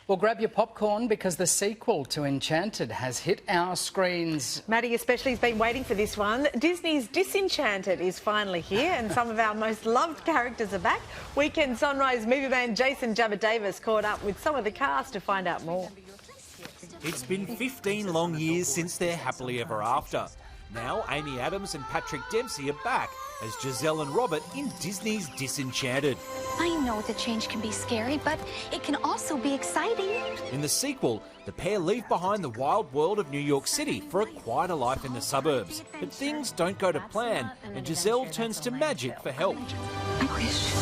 Well, grab your popcorn because the sequel to Enchanted has hit our screens. Maddie especially has been waiting for this one. Disney's Disenchanted is finally here and some of our most loved characters are back. Weekend Sunrise movie man Jason Jabba Davis caught up with some of the cast to find out more. It's been 15 long years since their happily ever after. Now Amy Adams and Patrick Dempsey are back as Giselle and Robert in Disney's Disenchanted. I know that change can be scary, but it can also be exciting. In the sequel, the pair leave behind the wild world of New York City for a quieter life in the suburbs. But things don't go to plan, and Giselle turns to magic for help. I wish.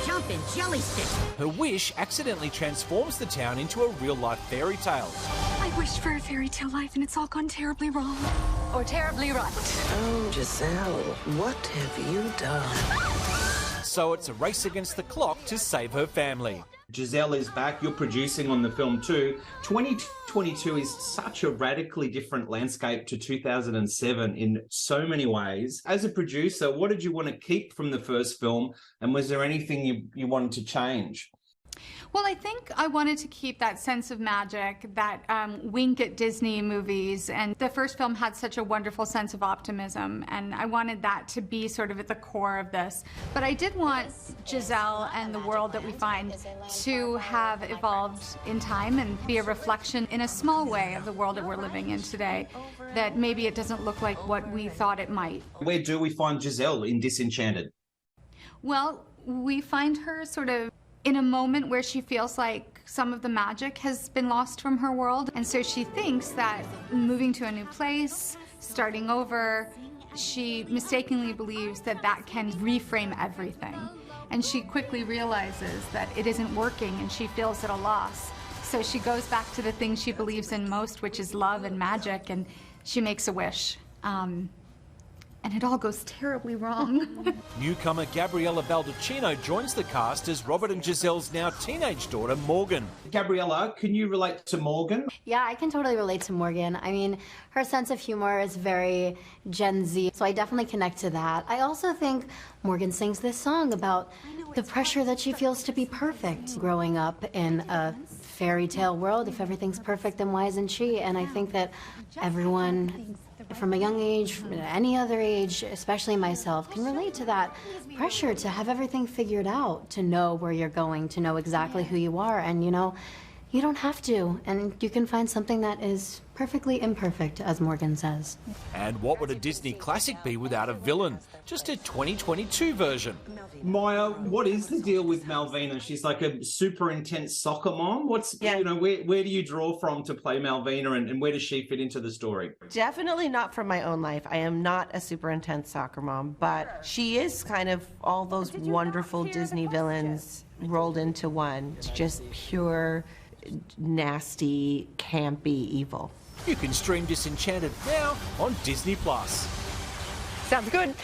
Jumping jelly stick. Her wish accidentally transforms the town into a real-life fairy tale. I wished for a fairy tale life and it's all gone terribly wrong. Or terribly right. Oh, Giselle, what have you done? So it's a race against the clock to save her family. Giselle is back. You're producing on the film too. 2022 is such a radically different landscape to 2007 in so many ways. As a producer, what did you want to keep from the first film, and was there anything you wanted to change? Well, I think I wanted to keep that sense of magic, that wink at Disney movies, and the first film had such a wonderful sense of optimism, and I wanted that to be sort of at the core of this. But I did want Giselle and the world that we find to have evolved in time and be a reflection in a small way of the world that we're living in today, that maybe it doesn't look like what we thought it might. Where do we find Giselle in Disenchanted? Well, we find her sort of in a moment where she feels like some of the magic has been lost from her world. And so she thinks that moving to a new place, starting over, she mistakenly believes that that can reframe everything. And she quickly realizes that it isn't working and she feels at a loss. So she goes back to the thing she believes in most, which is love and magic, and she makes a wish. And it all goes terribly wrong. Newcomer Gabriella Baldacchino joins the cast as Robert and Giselle's now teenage daughter, Morgan. Gabriella, can you relate to Morgan? Yeah, I can totally relate to Morgan. I mean, her sense of humor is very Gen Z, so I definitely connect to that. I also think Morgan sings this song about the pressure that she feels to be perfect growing up in a fairy tale world. If everything's perfect, then why isn't she? And I think that everyone from a young age, any other age, especially myself, can relate to that pressure to have everything figured out, to know where you're going, to know exactly who you are. And, you know, you don't have to. And you can find something that is perfectly imperfect, as Morgan says. And what would a Disney classic be without a villain? Just a 2022 version. Maya, what is the deal with Malvina? She's like a super intense soccer mom. You know, where do you draw from to play Malvina, and where does she fit into the story? Definitely not from my own life. I am not a super intense soccer mom, but she is kind of all those wonderful Disney villains rolled into one. It's just pure, nasty, campy evil. You can stream Disenchanted now on Disney+. Sounds good.